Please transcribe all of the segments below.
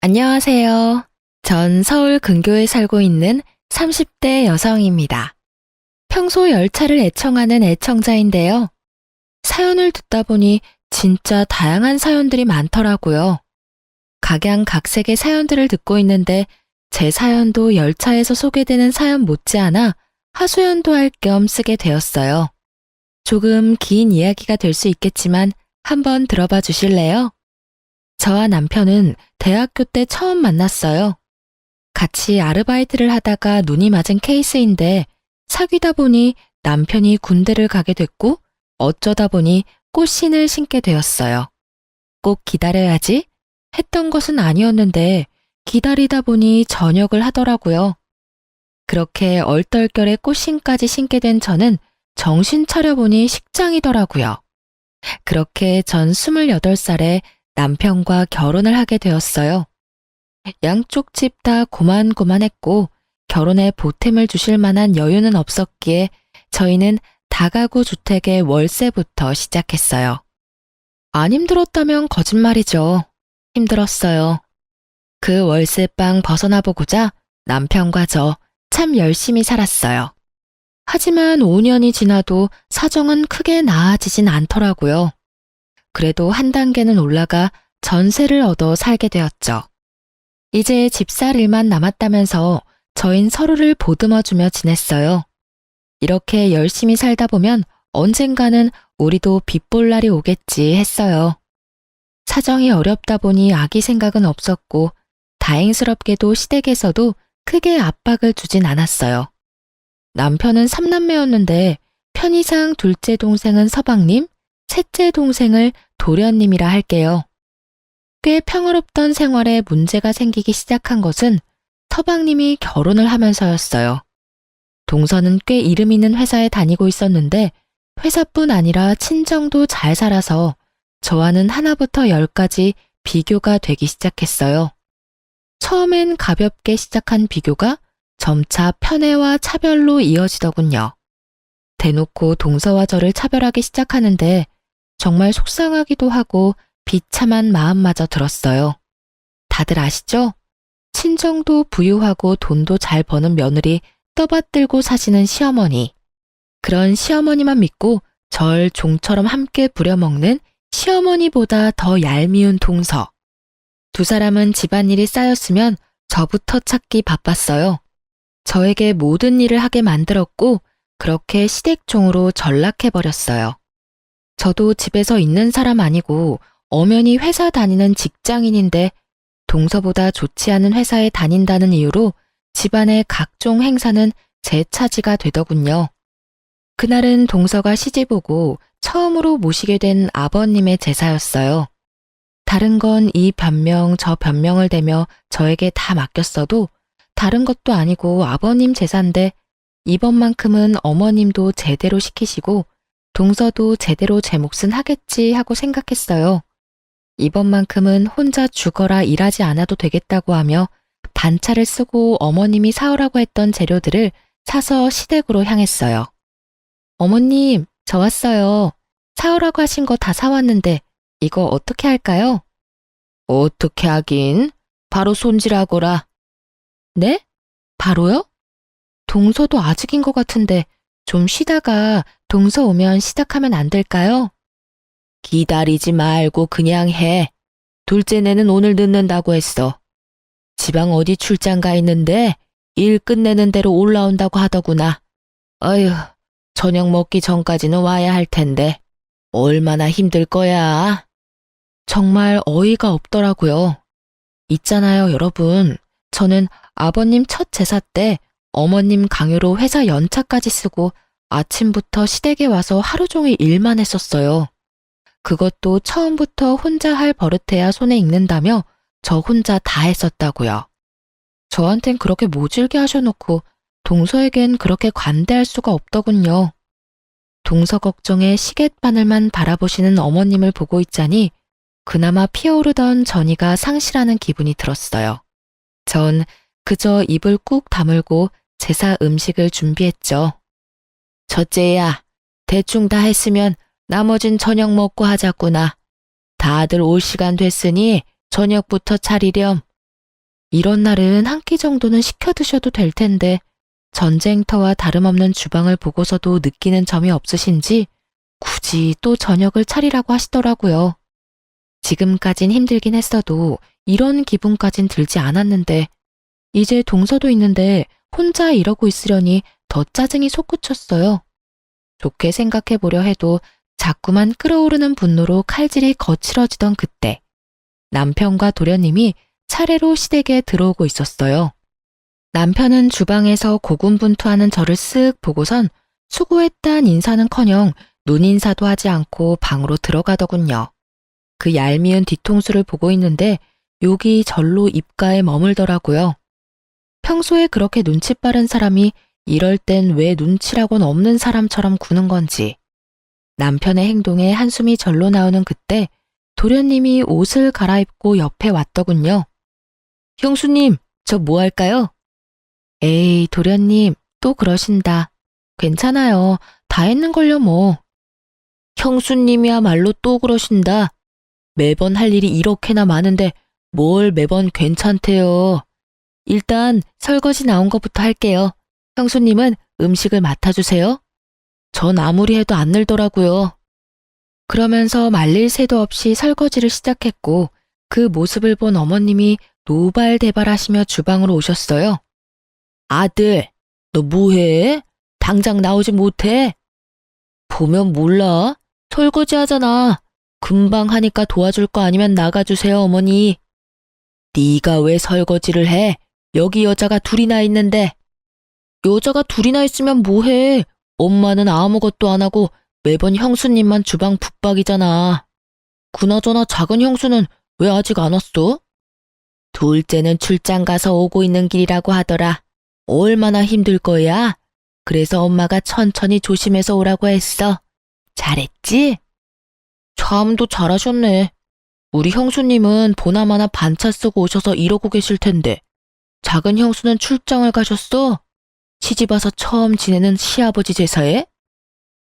안녕하세요. 전 서울 근교에 살고 있는 30대 여성입니다. 평소 열차를 애청하는 애청자인데요. 사연을 듣다 보니 진짜 다양한 사연들이 많더라고요. 각양각색의 사연들을 듣고 있는데 제 사연도 열차에서 소개되는 사연 못지않아 하소연도 할 겸 쓰게 되었어요. 조금 긴 이야기가 될 수 있겠지만 한번 들어봐 주실래요? 저와 남편은 대학교 때 처음 만났어요. 같이 아르바이트를 하다가 눈이 맞은 케이스인데 사귀다 보니 남편이 군대를 가게 됐고 어쩌다 보니 꽃신을 신게 되었어요. 꼭 기다려야지 했던 것은 아니었는데 기다리다 보니 전역을 하더라고요. 그렇게 얼떨결에 꽃신까지 신게 된 저는 정신 차려보니 식장이더라고요. 그렇게 전 28살에 남편과 결혼을 하게 되었어요. 양쪽 집 다 고만고만했고 결혼에 보탬을 주실 만한 여유는 없었기에 저희는 다가구 주택의 월세부터 시작했어요. 안 힘들었다면 거짓말이죠. 힘들었어요. 그 월세방 벗어나 보고자 남편과 저 참 열심히 살았어요. 하지만 5년이 지나도 사정은 크게 나아지진 않더라고요. 그래도 한 단계는 올라가 전세를 얻어 살게 되었죠. 이제 집 살 일만 남았다면서 저흰 서로를 보듬어주며 지냈어요. 이렇게 열심히 살다 보면 언젠가는 우리도 빚볼 날이 오겠지 했어요. 사정이 어렵다 보니 아기 생각은 없었고 다행스럽게도 시댁에서도 크게 압박을 주진 않았어요. 남편은 3남매였는데 편의상 둘째 동생은 서방님, 셋째 동생을 도련님이라 할게요. 꽤 평화롭던 생활에 문제가 생기기 시작한 것은 서방님이 결혼을 하면서였어요. 동서는 꽤 이름 있는 회사에 다니고 있었는데 회사뿐 아니라 친정도 잘 살아서 저와는 하나부터 10까지 비교가 되기 시작했어요. 처음엔 가볍게 시작한 비교가 점차 편애와 차별로 이어지더군요. 대놓고 동서와 저를 차별하기 시작하는데 정말 속상하기도 하고 비참한 마음마저 들었어요. 다들 아시죠? 친정도 부유하고 돈도 잘 버는 며느리 떠받들고 사시는 시어머니. 그런 시어머니만 믿고 절 종처럼 함께 부려먹는 시어머니보다 더 얄미운 동서. 두 사람은 집안일이 쌓였으면 저부터 찾기 바빴어요. 저에게 모든 일을 하게 만들었고 그렇게 시댁종으로 전락해버렸어요. 저도 집에서 있는 사람 아니고 엄연히 회사 다니는 직장인인데 동서보다 좋지 않은 회사에 다닌다는 이유로 집안의 각종 행사는 제 차지가 되더군요. 그날은 동서가 시집 오고 처음으로 모시게 된 아버님의 제사였어요. 다른 건 이 변명 저 변명을 대며 저에게 다 맡겼어도 다른 것도 아니고 아버님 제사인데 이번만큼은 어머님도 제대로 시키시고 동서도 제대로 제 몫은 하겠지 하고 생각했어요. 이번만큼은 혼자 죽어라 일하지 않아도 되겠다고 하며 반차를 쓰고 어머님이 사오라고 했던 재료들을 사서 시댁으로 향했어요. 어머님, 저 왔어요. 사오라고 하신 거 다 사왔는데 이거 어떻게 할까요? 어떻게 하긴? 바로 손질하거라. 네? 바로요? 동서도 아직인 것 같은데 좀 쉬다가 동서 오면 시작하면 안 될까요? 기다리지 말고 그냥 해. 둘째네는 오늘 늦는다고 했어. 지방 어디 출장 가 있는데 일 끝내는 대로 올라온다고 하더구나. 어휴, 저녁 먹기 전까지는 와야 할 텐데 얼마나 힘들 거야. 정말 어이가 없더라고요. 있잖아요, 여러분. 저는 아버님 첫 제사 때 어머님 강요로 회사 연차까지 쓰고 아침부터 시댁에 와서 하루 종일 일만 했었어요. 그것도 처음부터 혼자 할 버릇해야 손에 익는다며 저 혼자 다 했었다고요. 저한텐 그렇게 모질게 하셔놓고 동서에겐 그렇게 관대할 수가 없더군요. 동서 걱정에 시갯바늘만 바라보시는 어머님을 보고 있자니 그나마 피어오르던 전이가 상실하는 기분이 들었어요. 전 그저 입을 꾹 다물고 제사 음식을 준비했죠. 첫째야, 대충 다 했으면 나머진 저녁 먹고 하자꾸나. 다들 올 시간 됐으니 저녁부터 차리렴. 이런 날은 한 끼 정도는 시켜 드셔도 될 텐데 전쟁터와 다름없는 주방을 보고서도 느끼는 점이 없으신지 굳이 또 저녁을 차리라고 하시더라고요. 지금까진 힘들긴 했어도 이런 기분까진 들지 않았는데 이제 동서도 있는데 혼자 이러고 있으려니 더 짜증이 솟구쳤어요. 좋게 생각해보려 해도 자꾸만 끓어오르는 분노로 칼질이 거칠어지던 그때 남편과 도련님이 차례로 시댁에 들어오고 있었어요. 남편은 주방에서 고군분투하는 저를 쓱 보고선 수고했단 인사는커녕 눈인사도 하지 않고 방으로 들어가더군요. 그 얄미운 뒤통수를 보고 있는데 욕이 절로 입가에 머물더라고요. 평소에 그렇게 눈치 빠른 사람이 이럴 땐 왜 눈치라곤 없는 사람처럼 구는 건지. 남편의 행동에 한숨이 절로 나오는 그때 도련님이 옷을 갈아입고 옆에 왔더군요. 형수님, 저 뭐 할까요? 에이, 도련님, 또 그러신다. 괜찮아요. 다 했는걸요, 뭐. 형수님이야말로 또 그러신다. 매번 할 일이 이렇게나 많은데 뭘 매번 괜찮대요. 일단 설거지 나온 것부터 할게요. 형수님은 음식을 맡아주세요. 전 아무리 해도 안 늘더라고요. 그러면서 말릴 새도 없이 설거지를 시작했고 그 모습을 본 어머님이 노발대발하시며 주방으로 오셨어요. 아들, 너 뭐해? 당장 나오지 못해? 보면 몰라. 설거지 하잖아. 금방 하니까 도와줄 거 아니면 나가주세요, 어머니. 네가 왜 설거지를 해? 여기 여자가 둘이나 있는데. 여자가 둘이나 있으면 뭐해? 엄마는 아무것도 안 하고 매번 형수님만 주방 붙박이잖아. 그나저나 작은 형수는 왜 아직 안 왔어? 둘째는 출장 가서 오고 있는 길이라고 하더라. 얼마나 힘들 거야? 그래서 엄마가 천천히 조심해서 오라고 했어. 잘했지? 참도 잘하셨네. 우리 형수님은 보나마나 반차 쓰고 오셔서 이러고 계실 텐데 작은 형수는 출장을 가셨어? 시집와서 처음 지내는 시아버지 제사에?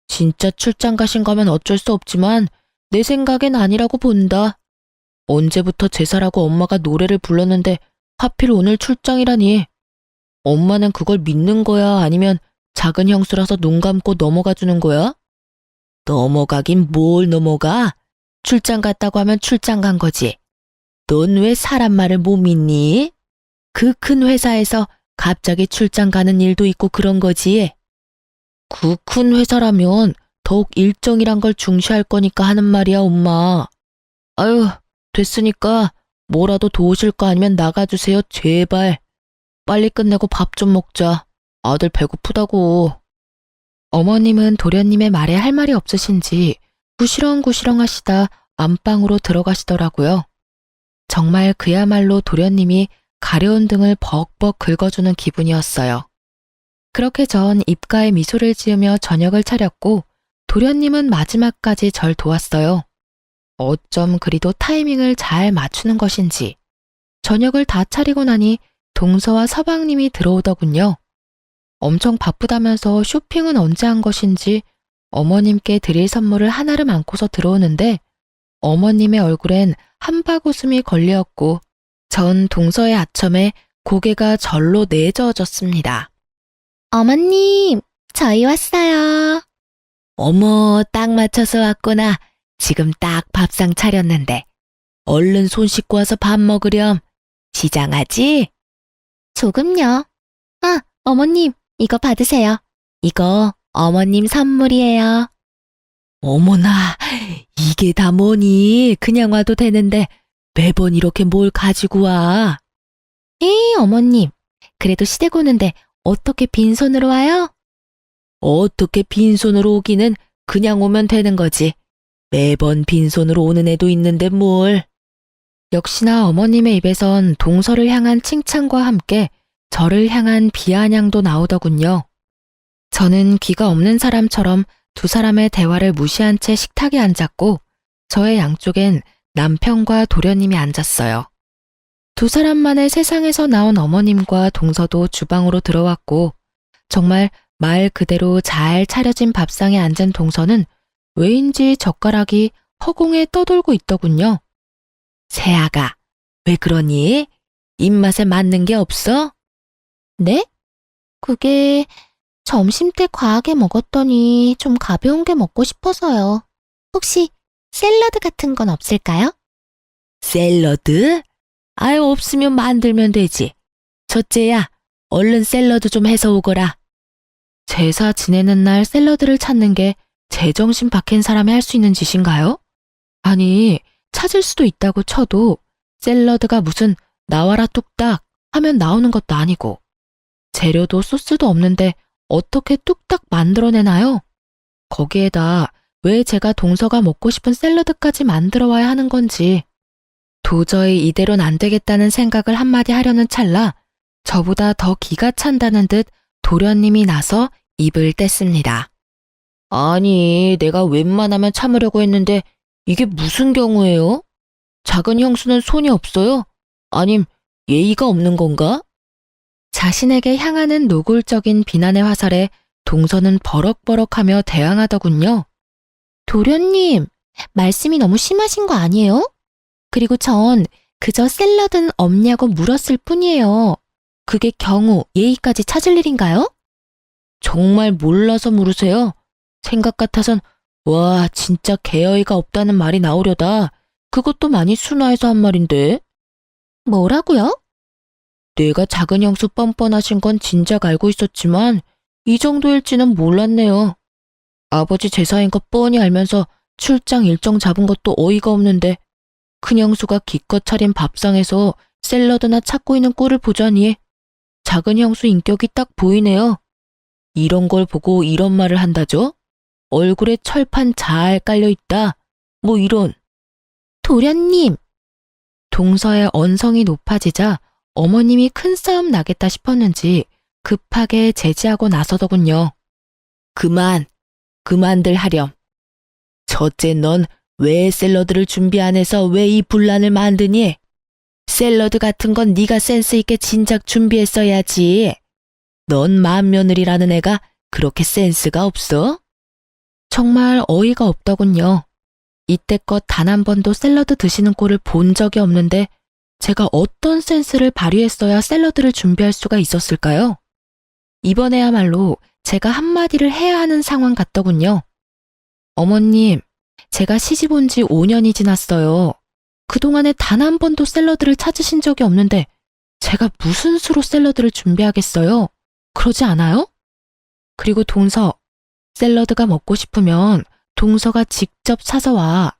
진짜 출장 가신 거면 어쩔 수 없지만 내 생각엔 아니라고 본다. 언제부터 제사라고 엄마가 노래를 불렀는데 하필 오늘 출장이라니. 엄마는 그걸 믿는 거야? 아니면 작은 형수라서 눈 감고 넘어가 주는 거야? 넘어가긴 뭘 넘어가? 출장 갔다고 하면 출장 간 거지. 넌 왜 사람 말을 못 믿니? 그 큰 회사에서 갑자기 출장 가는 일도 있고 그런 거지. 그 큰 회사라면 더욱 일정이란 걸 중시할 거니까 하는 말이야, 엄마. 아유, 됐으니까 뭐라도 도우실 거 아니면 나가주세요, 제발. 빨리 끝내고 밥 좀 먹자. 아들 배고프다고. 어머님은 도련님의 말에 할 말이 없으신지 구시렁구시렁 하시다 안방으로 들어가시더라고요. 정말 그야말로 도련님이 가려운 등을 벅벅 긁어주는 기분이었어요. 그렇게 전 입가에 미소를 지으며 저녁을 차렸고 도련님은 마지막까지 절 도왔어요. 어쩜 그리도 타이밍을 잘 맞추는 것인지 저녁을 다 차리고 나니 동서와 서방님이 들어오더군요. 엄청 바쁘다면서 쇼핑은 언제 한 것인지 어머님께 드릴 선물을 하나를 안고서 들어오는데 어머님의 얼굴엔 한바구음이 걸려있고 전 동서의 아첨에 고개가 절로 내저어졌습니다. 어머님, 저희 왔어요. 어머, 딱 맞춰서 왔구나. 지금 딱 밥상 차렸는데. 얼른 손 씻고 와서 밥 먹으렴. 시장하지? 조금요. 아, 어머님, 이거 받으세요. 이거 어머님 선물이에요. 어머나, 이게 다 뭐니? 그냥 와도 되는데 매번 이렇게 뭘 가지고 와? 에이, 어머님. 그래도 시댁 오는데 어떻게 빈손으로 와요? 어떻게 빈손으로 오기는 그냥 오면 되는 거지. 매번 빈손으로 오는 애도 있는데 뭘. 역시나 어머님의 입에선 동서를 향한 칭찬과 함께 저를 향한 비아냥도 나오더군요. 저는 귀가 없는 사람처럼 두 사람의 대화를 무시한 채 식탁에 앉았고 저의 양쪽엔 남편과 도련님이 앉았어요. 두 사람만의 세상에서 나온 어머님과 동서도 주방으로 들어왔고 정말 말 그대로 잘 차려진 밥상에 앉은 동서는 왜인지 젓가락이 허공에 떠돌고 있더군요. 새아가, 왜 그러니? 입맛에 맞는 게 없어? 네? 그게 점심때 과하게 먹었더니 좀 가벼운 게 먹고 싶어서요. 혹시 샐러드 같은 건 없을까요? 샐러드? 아유, 없으면 만들면 되지. 첫째야, 얼른 샐러드 좀 해서 오거라. 제사 지내는 날 샐러드를 찾는 게 제정신 박힌 사람이 할 수 있는 짓인가요? 아니, 찾을 수도 있다고 쳐도 샐러드가 무슨 나와라 뚝딱 하면 나오는 것도 아니고 재료도 소스도 없는데 어떻게 뚝딱 만들어내나요? 거기에다 왜 제가 동서가 먹고 싶은 샐러드까지 만들어 와야 하는 건지 도저히 이대로는 안 되겠다는 생각을 한마디 하려는 찰나 저보다 더 기가 찬다는 듯 도련님이 나서 입을 뗐습니다. 아니, 내가 웬만하면 참으려고 했는데 이게 무슨 경우예요? 작은 형수는 손이 없어요? 아님 예의가 없는 건가? 자신에게 향하는 노골적인 비난의 화살에 동서는 버럭버럭하며 대항하더군요. 도련님, 말씀이 너무 심하신 거 아니에요? 그리고 전 그저 샐러드는 없냐고 물었을 뿐이에요. 그게 경우 예의까지 찾을 일인가요? 정말 몰라서 물으세요? 생각 같아선 와, 진짜 개어이가 없다는 말이 나오려다 그것도 많이 순화해서 한 말인데. 뭐라고요? 내가 작은 형수 뻔뻔하신 건 진작 알고 있었지만 이 정도일지는 몰랐네요. 아버지 제사인 거 뻔히 알면서 출장 일정 잡은 것도 어이가 없는데 큰 형수가 기껏 차린 밥상에서 샐러드나 찾고 있는 꼴을 보자니 작은 형수 인격이 딱 보이네요. 이런 걸 보고 이런 말을 한다죠? 얼굴에 철판 잘 깔려있다. 뭐 이런. 도련님, 동서의 언성이 높아지자 어머님이 큰 싸움 나겠다 싶었는지 급하게 제지하고 나서더군요. 그만들 하렴. 첫째 넌 왜 샐러드를 준비 안 해서 왜 이 분란을 만드니? 샐러드 같은 건 네가 센스 있게 진작 준비했어야지. 넌 맏며느리라는 애가 그렇게 센스가 없어? 정말 어이가 없더군요. 이때껏 단 한 번도 샐러드 드시는 꼴을 본 적이 없는데 제가 어떤 센스를 발휘했어야 샐러드를 준비할 수가 있었을까요? 이번에야말로 제가 한마디를 해야 하는 상황 같더군요. 어머님, 제가 시집 온 지 5년이 지났어요. 그동안에 단 한 번도 샐러드를 찾으신 적이 없는데 제가 무슨 수로 샐러드를 준비하겠어요? 그러지 않아요? 그리고 동서, 샐러드가 먹고 싶으면 동서가 직접 사서 와.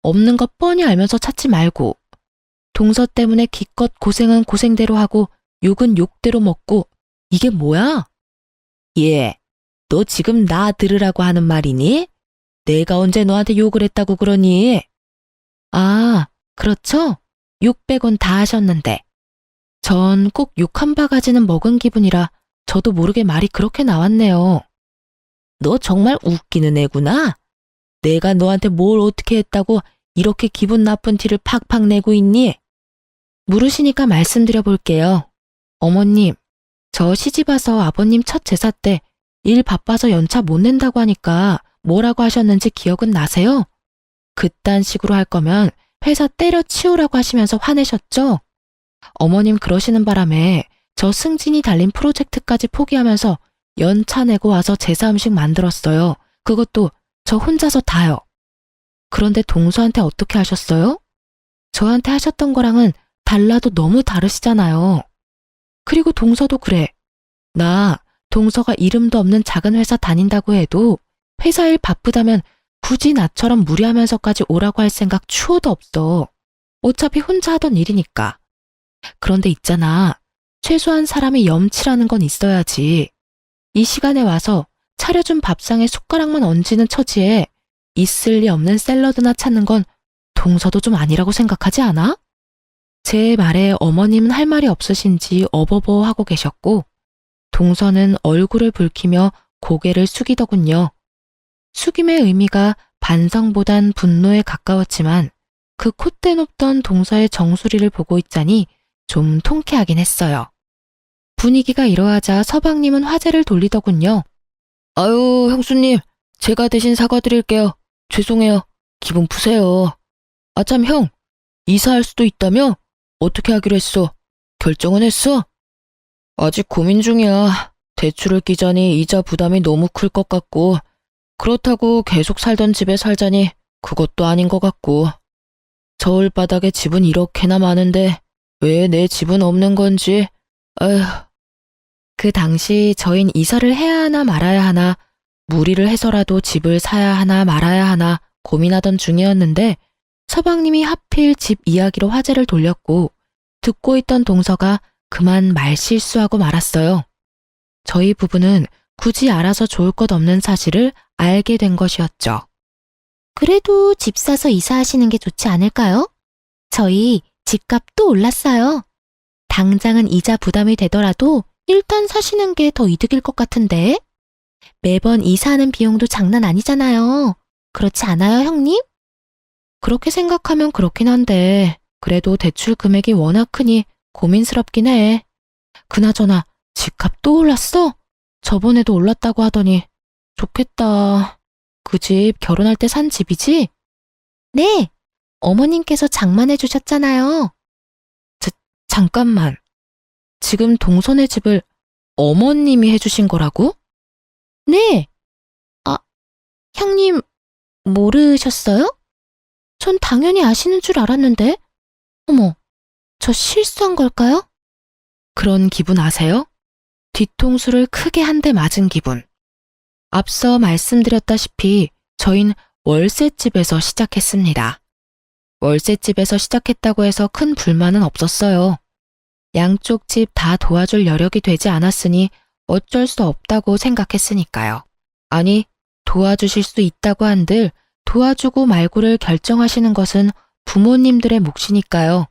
없는 거 뻔히 알면서 찾지 말고. 동서 때문에 기껏 고생은 고생대로 하고 욕은 욕대로 먹고 이게 뭐야? 예, 너 지금 나 들으라고 하는 말이니? 내가 언제 너한테 욕을 했다고 그러니? 아, 그렇죠? 욕 빼곤 다 하셨는데. 전 꼭 욕 한 바가지는 먹은 기분이라 저도 모르게 말이 그렇게 나왔네요. 너 정말 웃기는 애구나. 내가 너한테 뭘 어떻게 했다고 이렇게 기분 나쁜 티를 팍팍 내고 있니? 물으시니까 말씀드려 볼게요. 어머님, 저 시집와서 아버님 첫 제사 때 일 바빠서 연차 못 낸다고 하니까 뭐라고 하셨는지 기억은 나세요? 그딴 식으로 할 거면 회사 때려치우라고 하시면서 화내셨죠? 어머님 그러시는 바람에 저 승진이 달린 프로젝트까지 포기하면서 연차 내고 와서 제사 음식 만들었어요. 그것도 저 혼자서 다요. 그런데 동서한테 어떻게 하셨어요? 저한테 하셨던 거랑은 달라도 너무 다르시잖아요. 그리고 동서도 그래. 나 동서가 이름도 없는 작은 회사 다닌다고 해도 회사 일 바쁘다면 굳이 나처럼 무리하면서까지 오라고 할 생각 추호도 없어. 어차피 혼자 하던 일이니까. 그런데 있잖아. 최소한 사람이 염치라는 건 있어야지. 이 시간에 와서 차려준 밥상에 숟가락만 얹는 처지에 있을 리 없는 샐러드나 찾는 건 동서도 좀 아니라고 생각하지 않아? 제 말에 어머님은 할 말이 없으신지 어버버 하고 계셨고 동서는 얼굴을 붉히며 고개를 숙이더군요. 숙임의 의미가 반성보단 분노에 가까웠지만 그 콧대 높던 동서의 정수리를 보고 있자니 좀 통쾌하긴 했어요. 분위기가 이러하자 서방님은 화제를 돌리더군요. 아유, 형수님, 제가 대신 사과드릴게요. 죄송해요. 기분 푸세요. 아참 형, 이사할 수도 있다며? 어떻게 하기로 했어? 결정은 했어? 아직 고민 중이야. 대출을 끼자니 이자 부담이 너무 클 것 같고, 그렇다고 계속 살던 집에 살자니 그것도 아닌 것 같고, 저울바닥에 집은 이렇게나 많은데 왜 내 집은 없는 건지, 아휴. 그 당시 저흰 이사를 해야 하나 말아야 하나, 무리를 해서라도 집을 사야 하나 말아야 하나 고민하던 중이었는데, 서방님이 하필 집 이야기로 화제를 돌렸고, 듣고 있던 동서가 그만 말실수하고 말았어요. 저희 부부는 굳이 알아서 좋을 것 없는 사실을 알게 된 것이었죠. 그래도 집 사서 이사하시는 게 좋지 않을까요? 저희 집값 또 올랐어요. 당장은 이자 부담이 되더라도 일단 사시는 게 더 이득일 것 같은데. 매번 이사하는 비용도 장난 아니잖아요. 그렇지 않아요, 형님? 그렇게 생각하면 그렇긴 한데, 그래도 대출 금액이 워낙 크니 고민스럽긴 해. 그나저나 집값 또 올랐어? 저번에도 올랐다고 하더니. 좋겠다. 그 집 결혼할 때 산 집이지? 네, 어머님께서 장만해 주셨잖아요. 잠깐만. 지금 동선의 집을 어머님이 해주신 거라고? 네. 아, 형님 모르셨어요? 전 당연히 아시는 줄 알았는데. 어머, 저 실수한 걸까요? 그런 기분 아세요? 뒤통수를 크게 한 대 맞은 기분. 앞서 말씀드렸다시피 저흰 월세집에서 시작했습니다. 월세집에서 시작했다고 해서 큰 불만은 없었어요. 양쪽 집 다 도와줄 여력이 되지 않았으니 어쩔 수 없다고 생각했으니까요. 아니, 도와주실 수 있다고 한들 도와주고 말고를 결정하시는 것은 부모님들의 몫이니까요.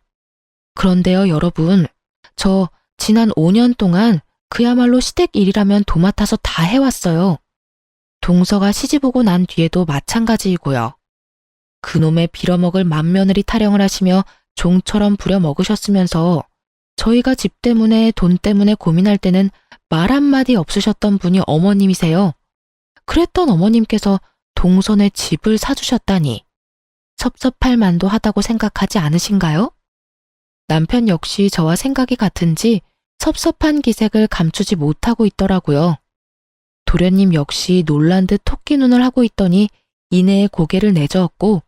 그런데요, 여러분, 저 지난 5년 동안 그야말로 시댁일이라면 도맡아서 다 해왔어요. 동서가 시집 오고 난 뒤에도 마찬가지이고요. 그놈의 빌어먹을 맏며느리 타령을 하시며 종처럼 부려먹으셨으면서 저희가 집 때문에 돈 때문에 고민할 때는 말 한마디 없으셨던 분이 어머님이세요. 그랬던 어머님께서 동선에 집을 사주셨다니 섭섭할 만도 하다고 생각하지 않으신가요? 남편 역시 저와 생각이 같은지 섭섭한 기색을 감추지 못하고 있더라고요. 도련님 역시 놀란 듯 토끼 눈을 하고 있더니 이내에 고개를 내저었고,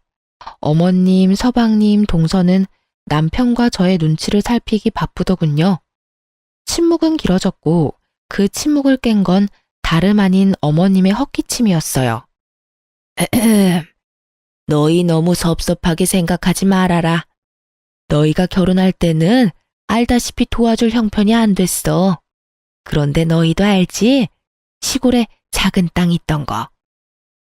어머님, 서방님, 동서는 남편과 저의 눈치를 살피기 바쁘더군요. 침묵은 길어졌고 그 침묵을 깬 건 다름 아닌 어머님의 헛기침이었어요. 너희 너무 섭섭하게 생각하지 말아라. 너희가 결혼할 때는 알다시피 도와줄 형편이 안 됐어. 그런데 너희도 알지? 시골에 작은 땅 있던 거.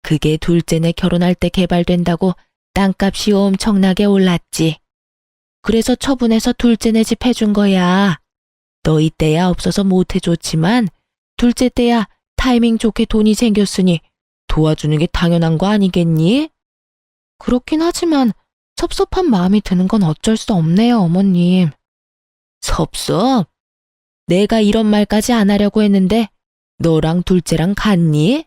그게 둘째네 결혼할 때 개발된다고 땅값이 엄청나게 올랐지. 그래서 처분해서 둘째네 집 해준 거야. 너희 때야 없어서 못 해줬지만 둘째 때야 타이밍 좋게 돈이 생겼으니 도와주는 게 당연한 거 아니겠니? 그렇긴 하지만 섭섭한 마음이 드는 건 어쩔 수 없네요, 어머님. 섭섭? 내가 이런 말까지 안 하려고 했는데 너랑 둘째랑 같니?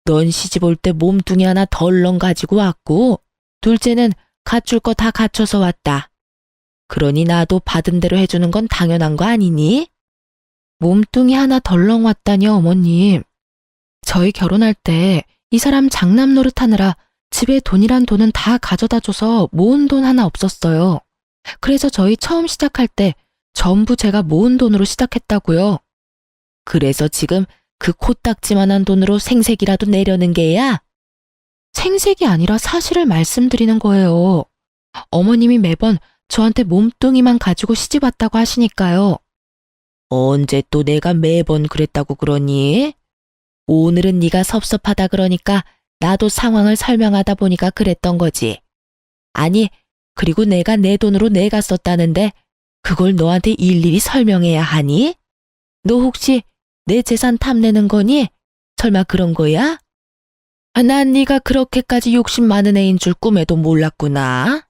넌 시집 올 때 몸뚱이 하나 덜렁 가지고 왔고 둘째는 갖출 거 다 갖춰서 왔다. 그러니 나도 받은 대로 해주는 건 당연한 거 아니니? 몸뚱이 하나 덜렁 왔다니요, 어머님. 저희 결혼할 때 이 사람 장남 노릇하느라 집에 돈이란 돈은 다 가져다 줘서 모은 돈 하나 없었어요. 그래서 저희 처음 시작할 때 전부 제가 모은 돈으로 시작했다고요. 그래서 지금 그 코딱지만한 돈으로 생색이라도 내려는 게야? 생색이 아니라 사실을 말씀드리는 거예요. 어머님이 매번 저한테 몸뚱이만 가지고 시집 왔다고 하시니까요. 언제 또 내가 매번 그랬다고 그러니? 오늘은 네가 섭섭하다 그러니까 나도 상황을 설명하다 보니까 그랬던 거지. 아니, 그리고 내가 내 돈으로 내가 썼다는데 그걸 너한테 일일이 설명해야 하니? 너 혹시 내 재산 탐내는 거니? 설마 그런 거야? 난 네가 그렇게까지 욕심 많은 애인 줄 꿈에도 몰랐구나.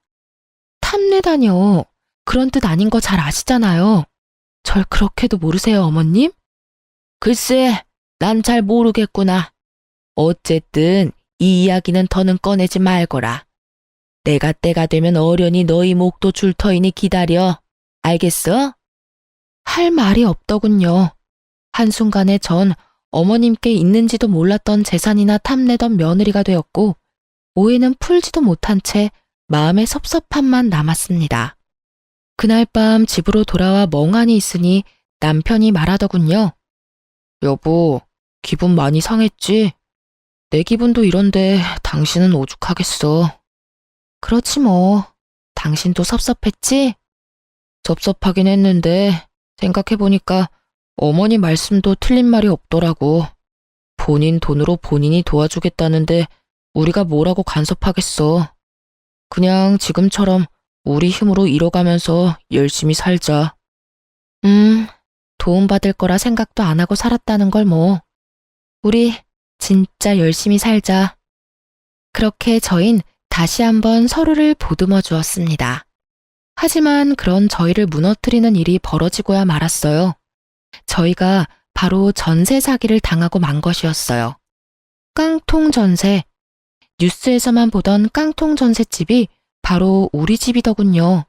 탐내다뇨. 그런 뜻 아닌 거 잘 아시잖아요. 절 그렇게도 모르세요, 어머님? 글쎄, 난 잘 모르겠구나. 어쨌든 이 이야기는 더는 꺼내지 말거라. 내가 때가 되면 어련히 너희 목도 줄 터이니 기다려. 알겠어? 할 말이 없더군요. 한순간에 전 어머님께 있는지도 몰랐던 재산이나 탐내던 며느리가 되었고 오해는 풀지도 못한 채 마음의 섭섭함만 남았습니다. 그날 밤 집으로 돌아와 멍하니 있으니 남편이 말하더군요. 여보, 기분 많이 상했지? 내 기분도 이런데 당신은 오죽하겠어. 그렇지 뭐. 당신도 섭섭했지? 섭섭하긴 했는데 생각해보니까 어머니 말씀도 틀린 말이 없더라고. 본인 돈으로 본인이 도와주겠다는데 우리가 뭐라고 간섭하겠어. 그냥 지금처럼 우리 힘으로 이뤄가면서 열심히 살자. 도움받을 거라 생각도 안 하고 살았다는 걸 뭐. 우리 진짜 열심히 살자. 그렇게 저흰 다시 한번 서로를 보듬어 주었습니다. 하지만 그런 저희를 무너뜨리는 일이 벌어지고야 말았어요. 저희가 바로 전세 사기를 당하고 만 것이었어요. 깡통 전세. 뉴스에서만 보던 깡통 전셋집이 바로 우리 집이더군요.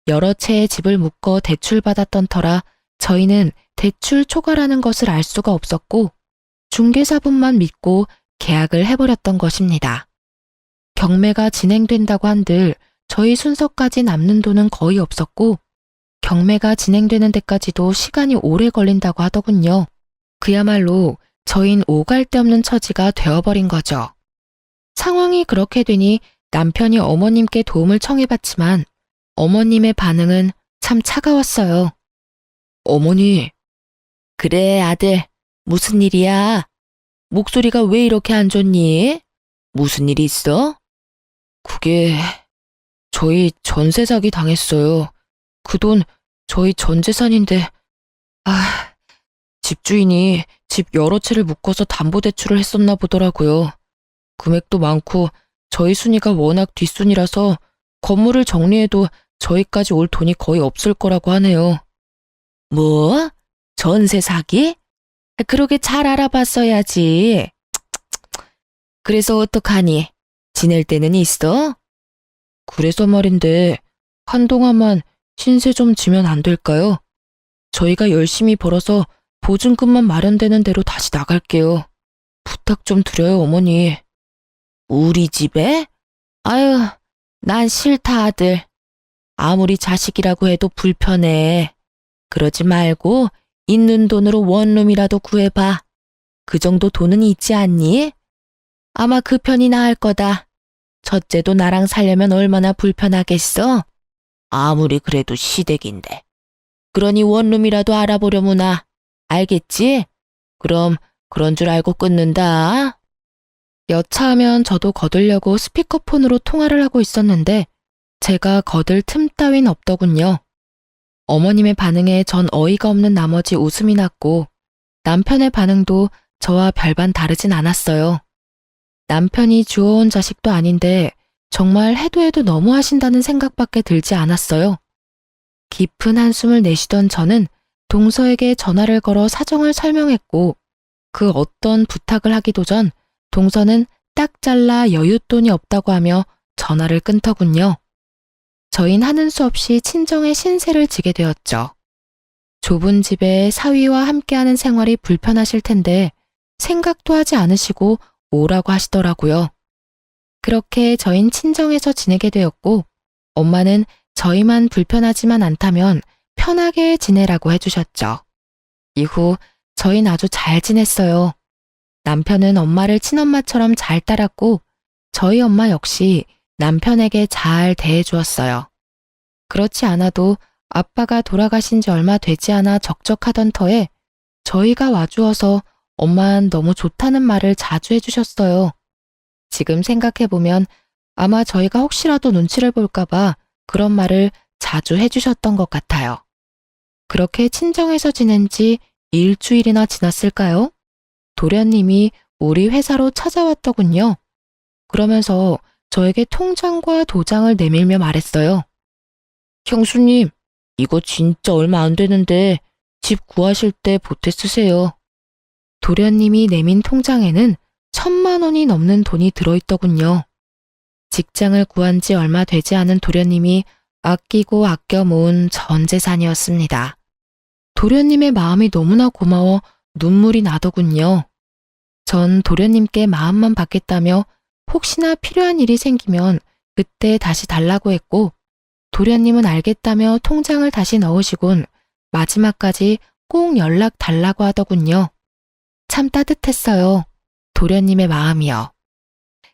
여러 채의 집을 묶어 대출받았던 터라 저희는 대출 초과라는 것을 알 수가 없었고 중개사분만 믿고 계약을 해버렸던 것입니다. 경매가 진행된다고 한들 저희 순서까지 남는 돈은 거의 없었고 경매가 진행되는 데까지도 시간이 오래 걸린다고 하더군요. 그야말로 저흰 오갈 데 없는 처지가 되어버린 거죠. 상황이 그렇게 되니 남편이 어머님께 도움을 청해봤지만 어머님의 반응은 참 차가웠어요. 어머니, 그래 아들, 무슨 일이야? 목소리가 왜 이렇게 안 좋니? 무슨 일 있어? 그게 저희 전세 사기 당했어요. 그 돈 저희 전 재산인데 집주인이 집 여러 채를 묶어서 담보대출을 했었나 보더라고요. 금액도 많고 저희 순위가 워낙 뒷순이라서 건물을 정리해도 저희까지 올 돈이 거의 없을 거라고 하네요. 뭐? 전세 사기? 그러게 잘 알아봤어야지. 그래서 어떡하니? 지낼 데는 있어? 그래서 말인데 한동안만 신세 좀 지면 안 될까요? 저희가 열심히 벌어서 보증금만 마련되는 대로 다시 나갈게요. 부탁 좀 드려요, 어머니. 우리 집에? 아유, 난 싫다, 아들. 아무리 자식이라고 해도 불편해. 그러지 말고 있는 돈으로 원룸이라도 구해봐. 그 정도 돈은 있지 않니? 아마 그 편이 나을 거다. 첫째도 나랑 살려면 얼마나 불편하겠어? 아무리 그래도 시댁인데. 그러니 원룸이라도 알아보려무나. 알겠지? 그럼 그런 줄 알고 끊는다. 여차하면 저도 거들려고 스피커폰으로 통화를 하고 있었는데 제가 거들 틈 따윈 없더군요. 어머님의 반응에 전 어이가 없는 나머지 웃음이 났고 남편의 반응도 저와 별반 다르진 않았어요. 남편이 주워온 자식도 아닌데 정말 해도 해도 너무하신다는 생각밖에 들지 않았어요. 깊은 한숨을 내쉬던 저는 동서에게 전화를 걸어 사정을 설명했고 그 어떤 부탁을 하기도 전 동서는 딱 잘라 여윳돈이 없다고 하며 전화를 끊더군요. 저흰 하는 수 없이 친정의 신세를 지게 되었죠. 좁은 집에 사위와 함께하는 생활이 불편하실 텐데 생각도 하지 않으시고 오라고 하시더라고요. 그렇게 저흰 친정에서 지내게 되었고 엄마는 저희만 불편하지만 않다면 편하게 지내라고 해주셨죠. 이후 저흰 아주 잘 지냈어요. 남편은 엄마를 친엄마처럼 잘 따랐고 저희 엄마 역시 남편에게 잘 대해주었어요. 그렇지 않아도 아빠가 돌아가신 지 얼마 되지 않아 적적하던 터에 저희가 와주어서 엄마는 너무 좋다는 말을 자주 해주셨어요. 지금 생각해보면 아마 저희가 혹시라도 눈치를 볼까봐 그런 말을 자주 해주셨던 것 같아요. 그렇게 친정에서 지낸 지 일주일이나 지났을까요? 도련님이 우리 회사로 찾아왔더군요. 그러면서 저에게 통장과 도장을 내밀며 말했어요. 형수님, 이거 진짜 얼마 안 되는데 집 구하실 때 보태 쓰세요. 도련님이 내민 통장에는 1,000만 원이 넘는 돈이 들어있더군요. 직장을 구한 지 얼마 되지 않은 도련님이 아끼고 아껴 모은 전 재산이었습니다. 도련님의 마음이 너무나 고마워 눈물이 나더군요. 전 도련님께 마음만 받겠다며 혹시나 필요한 일이 생기면 그때 다시 달라고 했고, 도련님은 알겠다며 통장을 다시 넣으시곤 마지막까지 꼭 연락 달라고 하더군요. 참 따뜻했어요. 도련님의 마음이요.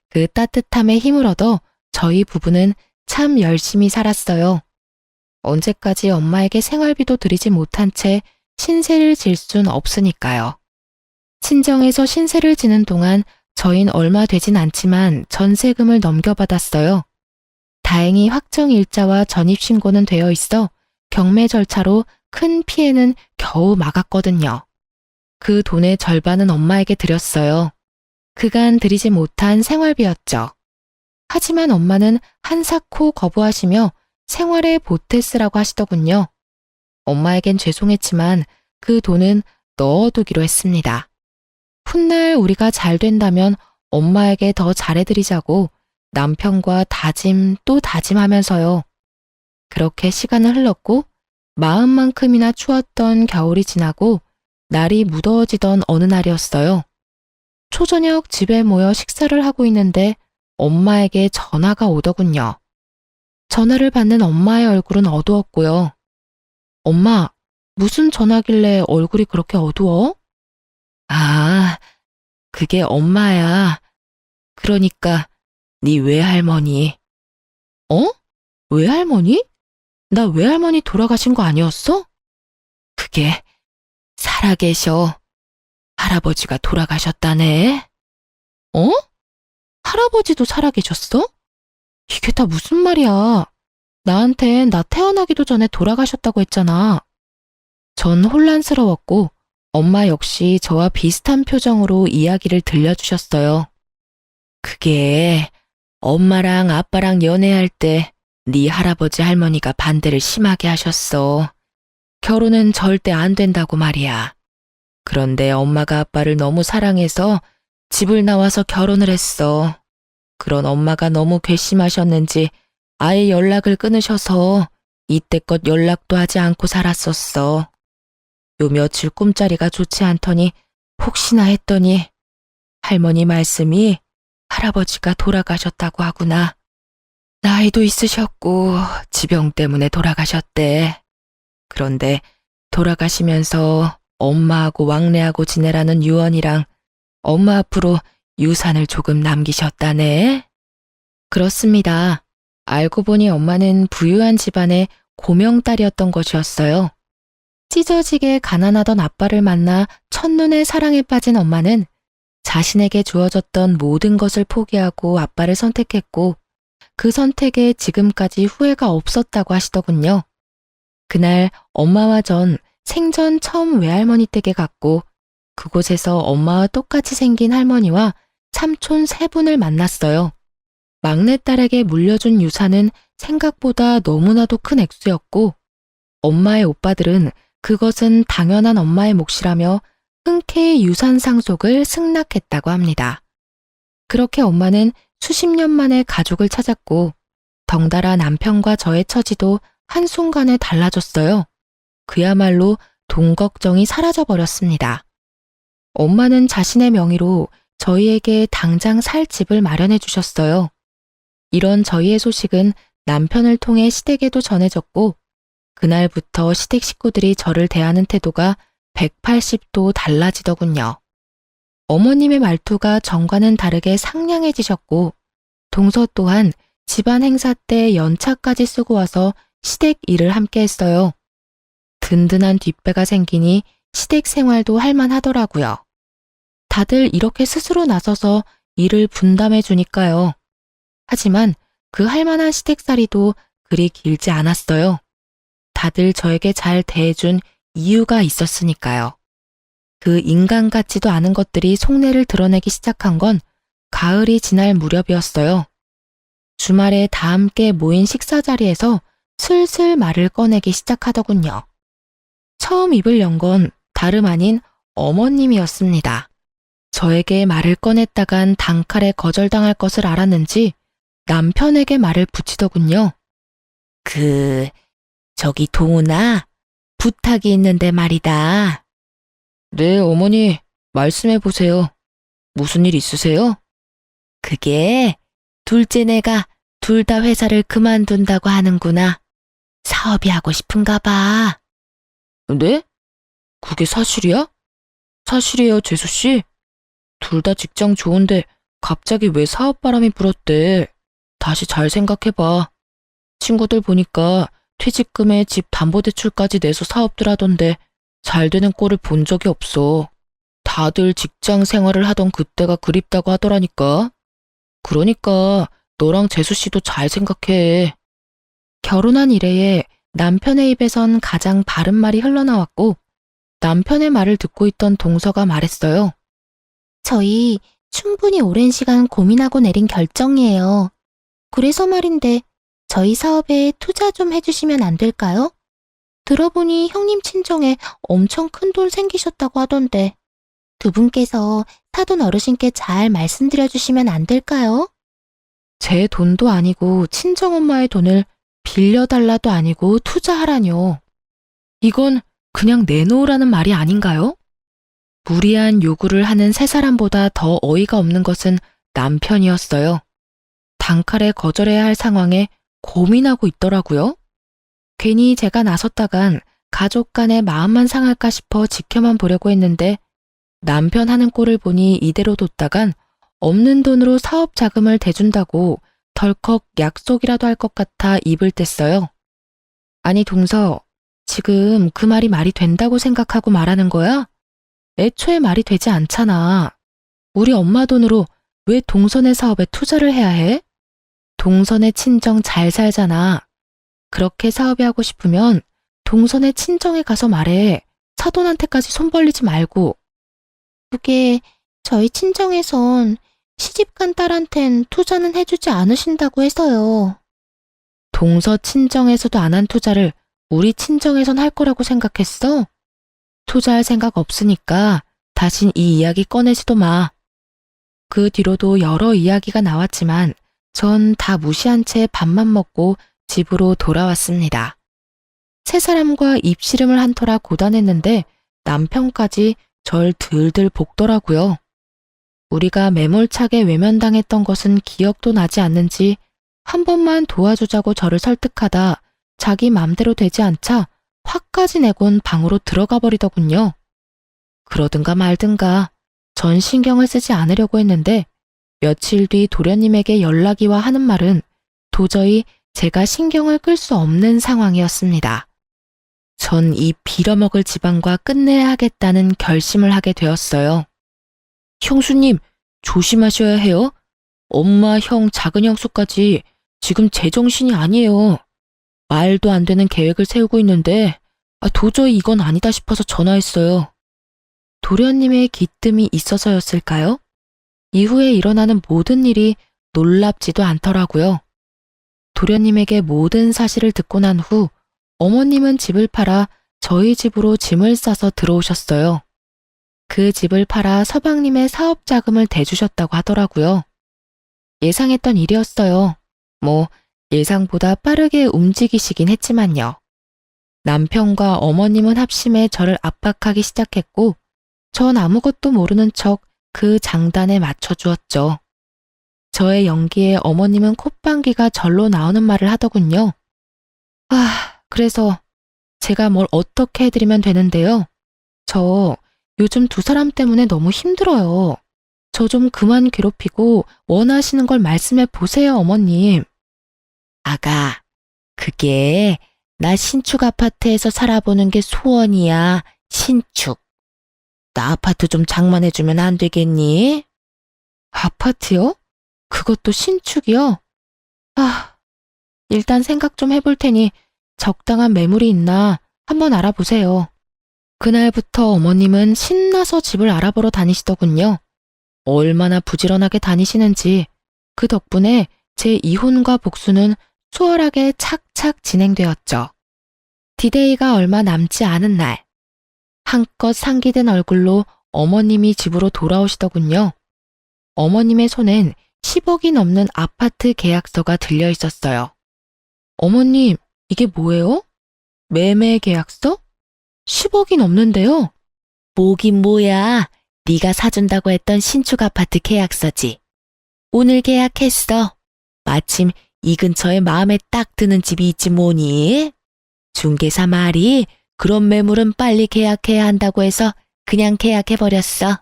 그 따뜻함에 힘을 얻어 저희 부부는 참 열심히 살았어요. 언제까지 엄마에게 생활비도 드리지 못한 채 신세를 질 순 없으니까요. 친정에서 신세를 지는 동안 저흰 얼마 되진 않지만 전세금을 넘겨받았어요. 다행히 확정일자와 전입신고는 되어 있어 경매 절차로 큰 피해는 겨우 막았거든요. 그 돈의 절반은 엄마에게 드렸어요. 그간 드리지 못한 생활비였죠. 하지만 엄마는 한사코 거부하시며 생활에 보태 쓰라고 하시더군요. 엄마에겐 죄송했지만 그 돈은 넣어두기로 했습니다. 훗날 우리가 잘 된다면 엄마에게 더 잘해드리자고 남편과 다짐 또 다짐하면서요. 그렇게 시간은 흘렀고 마음만큼이나 추웠던 겨울이 지나고 날이 무더워지던 어느 날이었어요. 초저녁 집에 모여 식사를 하고 있는데 엄마에게 전화가 오더군요. 전화를 받는 엄마의 얼굴은 어두웠고요. 엄마, 무슨 전화길래 얼굴이 그렇게 어두워? 아, 그게 엄마야. 그러니까 네 외할머니. 어? 외할머니? 나 외할머니 돌아가신 거 아니었어? 그게 살아계셔. 할아버지가 돌아가셨다네. 어? 할아버지도 살아계셨어? 이게 다 무슨 말이야. 나한텐 나 태어나기도 전에 돌아가셨다고 했잖아. 전 혼란스러웠고 엄마 역시 저와 비슷한 표정으로 이야기를 들려주셨어요. 그게 엄마랑 아빠랑 연애할 때 네 할아버지 할머니가 반대를 심하게 하셨어. 결혼은 절대 안 된다고 말이야. 그런데 엄마가 아빠를 너무 사랑해서 집을 나와서 결혼을 했어. 그런 엄마가 너무 괘씸하셨는지 아예 연락을 끊으셔서 이때껏 연락도 하지 않고 살았었어. 요 며칠 꿈자리가 좋지 않더니 혹시나 했더니 할머니 말씀이 할아버지가 돌아가셨다고 하구나. 나이도 있으셨고 지병 때문에 돌아가셨대. 그런데 돌아가시면서 엄마하고 왕래하고 지내라는 유언이랑 엄마 앞으로 유산을 조금 남기셨다네. 그렇습니다. 알고 보니 엄마는 부유한 집안의 고명딸이었던 것이었어요. 찢어지게 가난하던 아빠를 만나 첫눈에 사랑에 빠진 엄마는 자신에게 주어졌던 모든 것을 포기하고 아빠를 선택했고 그 선택에 지금까지 후회가 없었다고 하시더군요. 그날 엄마와 전 생전 처음 외할머니 댁에 갔고 그곳에서 엄마와 똑같이 생긴 할머니와 삼촌 세 분을 만났어요. 막내딸에게 물려준 유산은 생각보다 너무나도 큰 액수였고 엄마의 오빠들은 그것은 당연한 엄마의 몫이라며 흔쾌히 유산 상속을 승낙했다고 합니다. 그렇게 엄마는 수십 년 만에 가족을 찾았고 덩달아 남편과 저의 처지도 한순간에 달라졌어요. 그야말로 돈 걱정이 사라져버렸습니다. 엄마는 자신의 명의로 저희에게 당장 살 집을 마련해 주셨어요. 이런 저희의 소식은 남편을 통해 시댁에도 전해졌고 그날부터 시댁 식구들이 저를 대하는 태도가 180도 달라지더군요. 어머님의 말투가 전과는 다르게 상냥해지셨고 동서 또한 집안 행사 때 연차까지 쓰고 와서 시댁 일을 함께 했어요. 든든한 뒷배가 생기니 시댁 생활도 할만하더라고요. 다들 이렇게 스스로 나서서 일을 분담해 주니까요. 하지만 그 할만한 시댁살이도 그리 길지 않았어요. 다들 저에게 잘 대해준 이유가 있었으니까요. 그 인간 같지도 않은 것들이 속내를 드러내기 시작한 건 가을이 지날 무렵이었어요. 주말에 다 함께 모인 식사 자리에서 슬슬 말을 꺼내기 시작하더군요. 처음 입을 연 건 다름 아닌 어머님이었습니다. 저에게 말을 꺼냈다간 단칼에 거절당할 것을 알았는지 남편에게 말을 붙이더군요. 저기 동훈아, 부탁이 있는데 말이다. 네, 어머니, 말씀해 보세요. 무슨 일 있으세요? 그게 둘째네가 둘 다 회사를 그만둔다고 하는구나. 사업이 하고 싶은가 봐. 네? 그게 사실이야? 사실이에요, 재수 씨. 둘 다 직장 좋은데 갑자기 왜 사업 바람이 불었대? 다시 잘 생각해봐. 친구들 보니까 퇴직금에 집 담보대출까지 내서 사업들 하던데 잘 되는 꼴을 본 적이 없어. 다들 직장 생활을 하던 그때가 그립다고 하더라니까. 그러니까 너랑 재수 씨도 잘 생각해. 결혼한 이래에 남편의 입에선 가장 바른 말이 흘러나왔고 남편의 말을 듣고 있던 동서가 말했어요. 저희 충분히 오랜 시간 고민하고 내린 결정이에요. 그래서 말인데 저희 사업에 투자 좀 해주시면 안 될까요? 들어보니 형님 친정에 엄청 큰 돈 생기셨다고 하던데 두 분께서 사돈 어르신께 잘 말씀드려 주시면 안 될까요? 제 돈도 아니고 친정엄마의 돈을 빌려달라도 아니고 투자하라뇨. 이건 그냥 내놓으라는 말이 아닌가요? 무리한 요구를 하는 세 사람보다 더 어이가 없는 것은 남편이었어요. 단칼에 거절해야 할 상황에 고민하고 있더라고요. 괜히 제가 나섰다간 가족 간의 마음만 상할까 싶어 지켜만 보려고 했는데 남편 하는 꼴을 보니 이대로 뒀다간 없는 돈으로 사업 자금을 대준다고 덜컥 약속이라도 할 것 같아 입을 뗐어요. 아니 동서, 지금 그 말이 말이 된다고 생각하고 말하는 거야? 애초에 말이 되지 않잖아. 우리 엄마 돈으로 왜 동선의 사업에 투자를 해야 해? 동선의 친정 잘 살잖아. 그렇게 사업이 하고 싶으면 동선의 친정에 가서 말해. 사돈한테까지 손 벌리지 말고. 그게 저희 친정에선 시집간 딸한텐 투자는 해주지 않으신다고 해서요. 동서 친정에서도 안 한 투자를 우리 친정에선 할 거라고 생각했어? 투자할 생각 없으니까 다신 이 이야기 꺼내지도 마. 그 뒤로도 여러 이야기가 나왔지만 전 다 무시한 채 밥만 먹고 집으로 돌아왔습니다. 세 사람과 입씨름을 한 터라 고단했는데 남편까지 절 들들 볶더라고요. 우리가 매몰차게 외면당했던 것은 기억도 나지 않는지 한 번만 도와주자고 저를 설득하다 자기 맘대로 되지 않자 화까지 내곤 방으로 들어가 버리더군요. 그러든가 말든가 전 신경을 쓰지 않으려고 했는데 며칠 뒤 도련님에게 연락이 와 하는 말은 도저히 제가 신경을 끌 수 없는 상황이었습니다. 전 이 빌어먹을 집안과 끝내야 하겠다는 결심을 하게 되었어요. 형수님, 조심하셔야 해요. 엄마, 형, 작은 형수까지 지금 제정신이 아니에요. 말도 안 되는 계획을 세우고 있는데 도저히 이건 아니다 싶어서 전화했어요. 도련님의 기뜸이 있어서였을까요? 이후에 일어나는 모든 일이 놀랍지도 않더라고요. 도련님에게 모든 사실을 듣고 난 후 어머님은 집을 팔아 저희 집으로 짐을 싸서 들어오셨어요. 그 집을 팔아 서방님의 사업 자금을 대주셨다고 하더라고요. 예상했던 일이었어요. 뭐 예상보다 빠르게 움직이시긴 했지만요. 남편과 어머님은 합심해 저를 압박하기 시작했고 전 아무것도 모르는 척 그 장단에 맞춰주었죠. 저의 연기에 어머님은 콧방귀가 절로 나오는 말을 하더군요. 그래서 제가 뭘 어떻게 해드리면 되는데요. 저 요즘 두 사람 때문에 너무 힘들어요. 저 좀 그만 괴롭히고 원하시는 걸 말씀해 보세요, 어머님. 아가, 그게 나 신축 아파트에서 살아보는 게 소원이야, 신축. 나 아파트 좀 장만해주면 안 되겠니? 아파트요? 그것도 신축이요? 일단 생각 좀 해볼 테니 적당한 매물이 있나 한번 알아보세요. 그날부터 어머님은 신나서 집을 알아보러 다니시더군요. 얼마나 부지런하게 다니시는지 그 덕분에 제 이혼과 복수는 수월하게 착착 진행되었죠. 디데이가 얼마 남지 않은 날, 한껏 상기된 얼굴로 어머님이 집으로 돌아오시더군요. 어머님의 손엔 10억이 넘는 아파트 계약서가 들려 있었어요. 어머님, 이게 뭐예요? 매매 계약서? 10억이 넘는데요. 뭐긴 뭐야. 네가 사준다고 했던 신축 아파트 계약서지. 오늘 계약했어. 마침 이 근처에 마음에 딱 드는 집이 있지 뭐니? 중개사 말이 그런 매물은 빨리 계약해야 한다고 해서 그냥 계약해버렸어.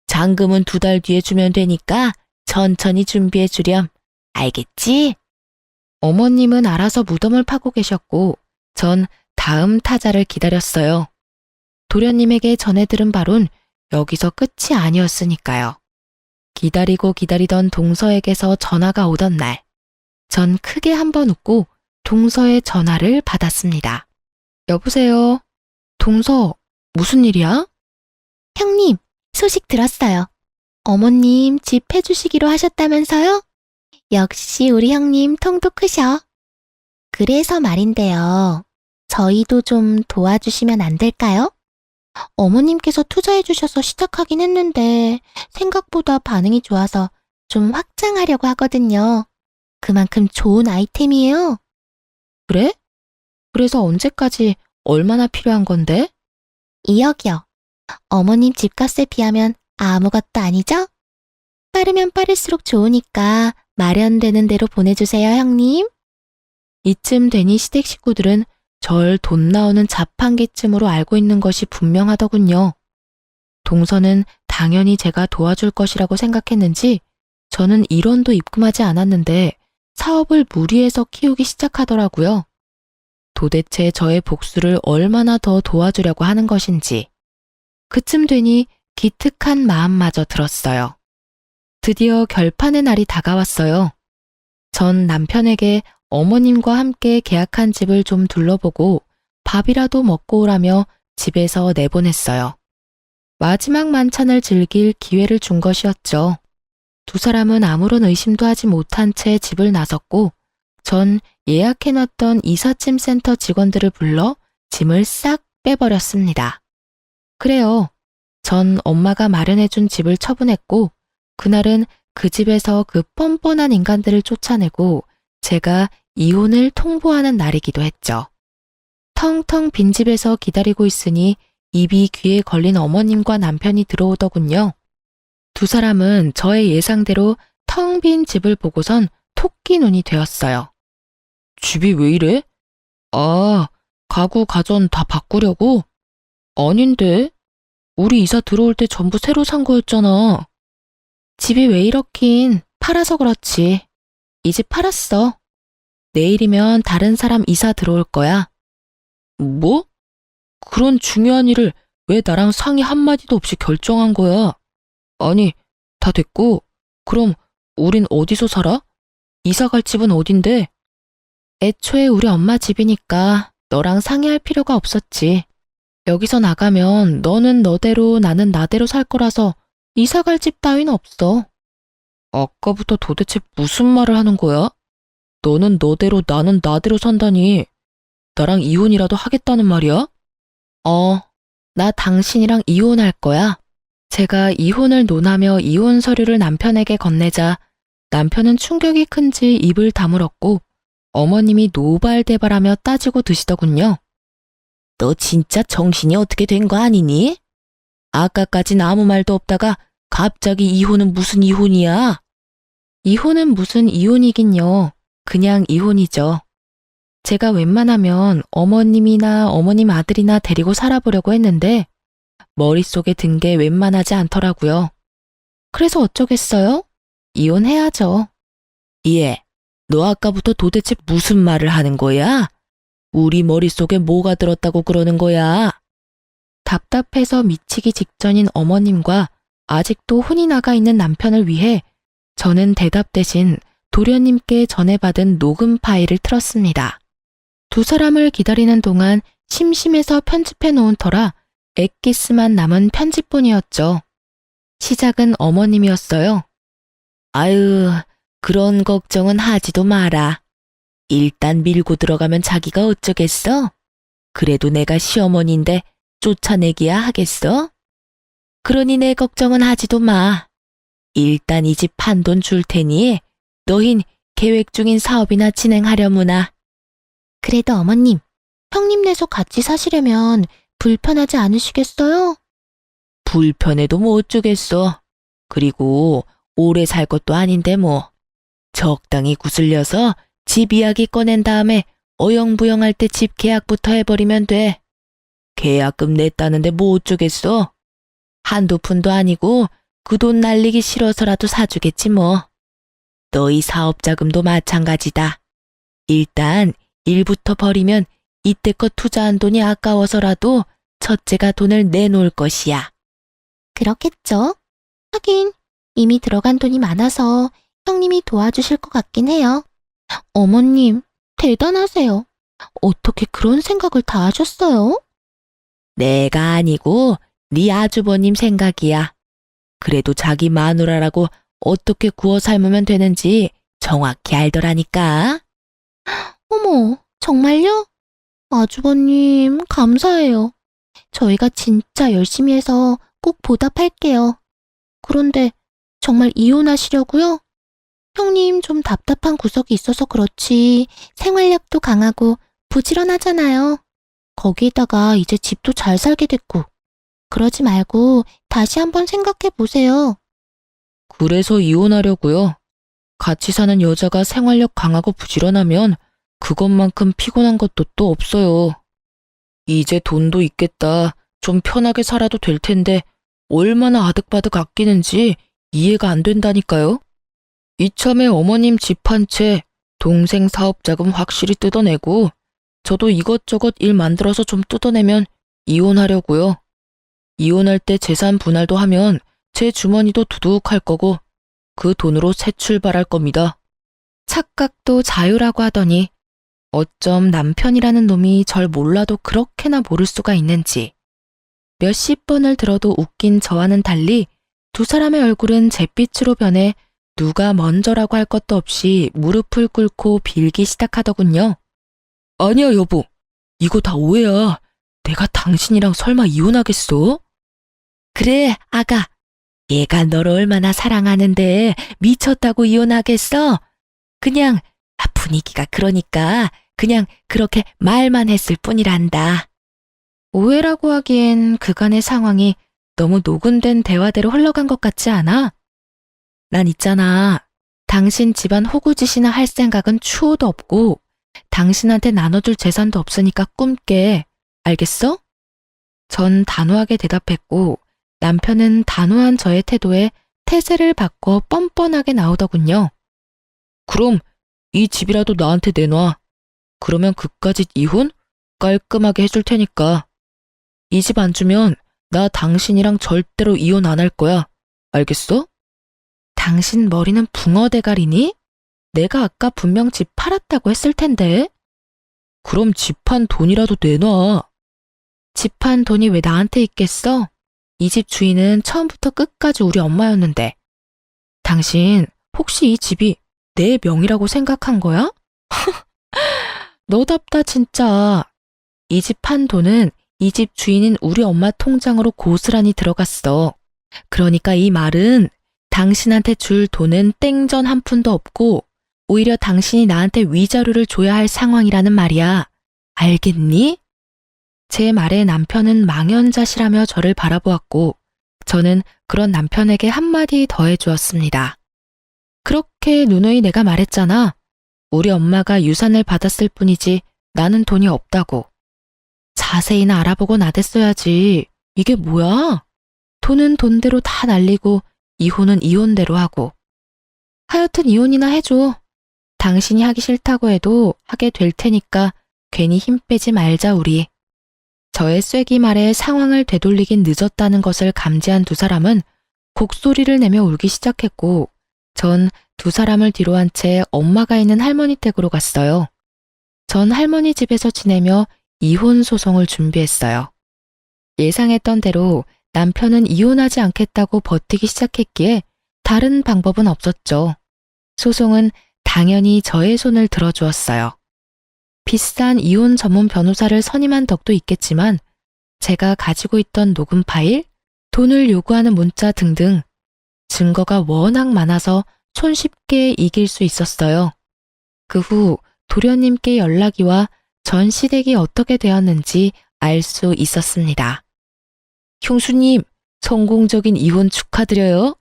잔금은 2달 뒤에 주면 되니까 천천히 준비해 주렴. 알겠지? 어머님은 알아서 무덤을 파고 계셨고 전 다음 타자를 기다렸어요. 도련님에게 전해 들은 바론 여기서 끝이 아니었으니까요. 기다리고 기다리던 동서에게서 전화가 오던 날, 전 크게 한번 웃고 동서의 전화를 받았습니다. 여보세요? 동서, 무슨 일이야? 형님, 소식 들었어요. 어머님 집 해주시기로 하셨다면서요? 역시 우리 형님 통도 크셔. 그래서 말인데요. 저희도 좀 도와주시면 안 될까요? 어머님께서 투자해주셔서 시작하긴 했는데 생각보다 반응이 좋아서 좀 확장하려고 하거든요. 그만큼 좋은 아이템이에요. 그래? 그래서 언제까지 얼마나 필요한 건데? 2억이요. 어머님 집값에 비하면 아무것도 아니죠? 빠르면 빠를수록 좋으니까 마련되는 대로 보내주세요, 형님. 이쯤 되니 시댁 식구들은 절 돈 나오는 자판기쯤으로 알고 있는 것이 분명하더군요. 동서는 당연히 제가 도와줄 것이라고 생각했는지 저는 1원도 입금하지 않았는데 사업을 무리해서 키우기 시작하더라고요. 도대체 저의 복수를 얼마나 더 도와주려고 하는 것인지. 그쯤 되니 기특한 마음마저 들었어요. 드디어 결판의 날이 다가왔어요. 전 남편에게 어머님과 함께 계약한 집을 좀 둘러보고 밥이라도 먹고 오라며 집에서 내보냈어요. 마지막 만찬을 즐길 기회를 준 것이었죠. 두 사람은 아무런 의심도 하지 못한 채 집을 나섰고 전 예약해놨던 이삿짐 센터 직원들을 불러 짐을 싹 빼버렸습니다. 그래요. 전 엄마가 마련해준 집을 처분했고 그날은 그 집에서 그 뻔뻔한 인간들을 쫓아내고 제가 이혼을 통보하는 날이기도 했죠. 텅텅 빈 집에서 기다리고 있으니 입이 귀에 걸린 어머님과 남편이 들어오더군요. 두 사람은 저의 예상대로 텅 빈 집을 보고선 토끼 눈이 되었어요. 집이 왜 이래? 아, 가구 가전 다 바꾸려고? 아닌데. 우리 이사 들어올 때 전부 새로 산 거였잖아. 집이 왜 이렇긴 팔아서 그렇지. 이 집 팔았어. 내일이면 다른 사람 이사 들어올 거야. 뭐? 그런 중요한 일을 왜 나랑 상의 한마디도 없이 결정한 거야? 아니, 다 됐고, 그럼 우린 어디서 살아? 이사 갈 집은 어딘데? 애초에 우리 엄마 집이니까 너랑 상의할 필요가 없었지. 여기서 나가면 너는 너대로 나는 나대로 살 거라서 이사 갈 집 따윈 없어. 아까부터 도대체 무슨 말을 하는 거야? 너는 너대로 나는 나대로 산다니. 나랑 이혼이라도 하겠다는 말이야? 나 당신이랑 이혼할 거야. 제가 이혼을 논하며 이혼 서류를 남편에게 건네자 남편은 충격이 큰지 입을 다물었고 어머님이 노발대발하며 따지고 드시더군요. 너 진짜 정신이 어떻게 된 거 아니니? 아까까진 아무 말도 없다가 갑자기 이혼은 무슨 이혼이야? 이혼은 무슨 이혼이긴요. 그냥 이혼이죠. 제가 웬만하면 어머님이나 어머님 아들이나 데리고 살아보려고 했는데 머릿속에 든 게 웬만하지 않더라고요. 그래서 어쩌겠어요? 이혼해야죠. 예, 너 아까부터 도대체 무슨 말을 하는 거야? 우리 머릿속에 뭐가 들었다고 그러는 거야? 답답해서 미치기 직전인 어머님과 아직도 혼이 나가 있는 남편을 위해 저는 대답 대신 도련님께 전해받은 녹음 파일을 틀었습니다. 두 사람을 기다리는 동안 심심해서 편집해 놓은 터라 엑기스만 남은 편집본이었죠. 시작은 어머님이었어요. 아유, 그런 걱정은 하지도 마라. 일단 밀고 들어가면 자기가 어쩌겠어? 그래도 내가 시어머니인데 쫓아내기야 하겠어? 그러니 내 걱정은 하지도 마. 일단 이 집 판돈 줄 테니 너흰 계획 중인 사업이나 진행하려무나. 그래도 어머님, 형님 내서 같이 사시려면 불편하지 않으시겠어요? 불편해도 뭐 어쩌겠어. 그리고 오래 살 것도 아닌데 뭐. 적당히 구슬려서 집 이야기 꺼낸 다음에 어영부영할 때 집 계약부터 해버리면 돼. 계약금 냈다는데 뭐 어쩌겠어. 한두 푼도 아니고 그 돈 날리기 싫어서라도 사주겠지 뭐. 너희 사업자금도 마찬가지다. 일단 일부터 버리면 이때껏 투자한 돈이 아까워서라도 첫째가 돈을 내놓을 것이야. 그렇겠죠? 하긴 이미 들어간 돈이 많아서 형님이 도와주실 것 같긴 해요. 어머님, 대단하세요. 어떻게 그런 생각을 다 하셨어요? 내가 아니고 네 아주버님 생각이야. 그래도 자기 마누라라고 어떻게 구워 삶으면 되는지 정확히 알더라니까. 어머, 정말요? 아주버님, 감사해요. 저희가 진짜 열심히 해서 꼭 보답할게요. 그런데 정말 이혼하시려고요? 형님 좀 답답한 구석이 있어서 그렇지 생활력도 강하고 부지런하잖아요. 거기에다가 이제 집도 잘 살게 됐고. 그러지 말고 다시 한번 생각해 보세요. 그래서 이혼하려고요. 같이 사는 여자가 생활력 강하고 부지런하면 그것만큼 피곤한 것도 또 없어요. 이제 돈도 있겠다. 좀 편하게 살아도 될 텐데 얼마나 아득바득 아끼는지 이해가 안 된다니까요. 이참에 어머님 집 한 채, 동생 사업자금 확실히 뜯어내고 저도 이것저것 일 만들어서 좀 뜯어내면 이혼하려고요. 이혼할 때 재산 분할도 하면 제 주머니도 두둑할 거고 그 돈으로 새 출발할 겁니다. 착각도 자유라고 하더니 어쩜 남편이라는 놈이 절 몰라도 그렇게나 모를 수가 있는지. 몇십 번을 들어도 웃긴 저와는 달리 두 사람의 얼굴은 잿빛으로 변해 누가 먼저라고 할 것도 없이 무릎을 꿇고 빌기 시작하더군요. 아니야 여보, 이거 다 오해야. 내가 당신이랑 설마 이혼하겠어? 그래 아가, 얘가 너를 얼마나 사랑하는데 미쳤다고 이혼하겠어? 그냥 분위기가 그러니까 그냥 그렇게 말만 했을 뿐이란다. 오해라고 하기엔 그간의 상황이 너무 녹은된 대화대로 흘러간 것 같지 않아? 난 있잖아. 당신 집안 호구짓이나 할 생각은 추호도 없고 당신한테 나눠줄 재산도 없으니까 꿈깨. 알겠어? 전 단호하게 대답했고 남편은 단호한 저의 태도에 태세를 바꿔 뻔뻔하게 나오더군요. 그럼 이 집이라도 나한테 내놔. 그러면 그까짓 이혼 깔끔하게 해줄 테니까. 이 집 안 주면 나 당신이랑 절대로 이혼 안 할 거야. 알겠어? 당신 머리는 붕어 대가리니? 내가 아까 분명 집 팔았다고 했을 텐데. 그럼 집 판 돈이라도 내놔. 집 판 돈이 왜 나한테 있겠어? 이 집 주인은 처음부터 끝까지 우리 엄마였는데. 당신 혹시 이 집이 내 명의라고 생각한 거야? 너답다 진짜. 이 집 판 돈은 이 집 주인인 우리 엄마 통장으로 고스란히 들어갔어. 그러니까 이 말은 당신한테 줄 돈은 땡전 한 푼도 없고 오히려 당신이 나한테 위자료를 줘야 할 상황이라는 말이야. 알겠니? 제 말에 남편은 망연자실하며 저를 바라보았고 저는 그런 남편에게 한마디 더 해주었습니다. 그렇게 누누이 내가 말했잖아. 우리 엄마가 유산을 받았을 뿐이지 나는 돈이 없다고. 자세히나 알아보고 나댔어야지. 이게 뭐야? 돈은 돈대로 다 날리고 이혼은 이혼대로 하고. 하여튼 이혼이나 해줘. 당신이 하기 싫다고 해도 하게 될 테니까 괜히 힘 빼지 말자 우리. 저의 쐐기 말에 상황을 되돌리긴 늦었다는 것을 감지한 두 사람은 곡소리를 내며 울기 시작했고 전 두 사람을 뒤로 한 채 엄마가 있는 할머니 댁으로 갔어요. 전 할머니 집에서 지내며 이혼 소송을 준비했어요. 예상했던 대로 남편은 이혼하지 않겠다고 버티기 시작했기에 다른 방법은 없었죠. 소송은 당연히 저의 손을 들어주었어요. 비싼 이혼 전문 변호사를 선임한 덕도 있겠지만 제가 가지고 있던 녹음 파일, 돈을 요구하는 문자 등등 증거가 워낙 많아서 손쉽게 이길 수 있었어요. 그 후 도련님께 연락이 와 전 시댁이 어떻게 되었는지 알 수 있었습니다. 형수님, 성공적인 이혼 축하드려요.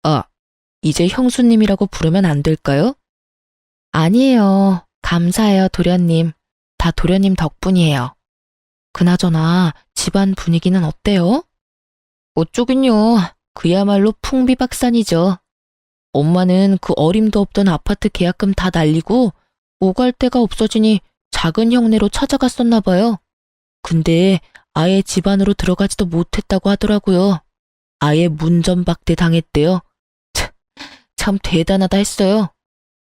아, 이제 형수님이라고 부르면 안 될까요? 아니에요. 감사해요, 도련님. 다 도련님 덕분이에요. 그나저나 집안 분위기는 어때요? 어쩌긴요. 그야말로 풍비박산이죠. 엄마는 그 어림도 없던 아파트 계약금 다 날리고 오갈 데가 없어지니 작은 형네로 찾아갔었나 봐요. 근데 아예 집 안으로 들어가지도 못했다고 하더라고요. 아예 문전박대 당했대요. 참 대단하다 했어요.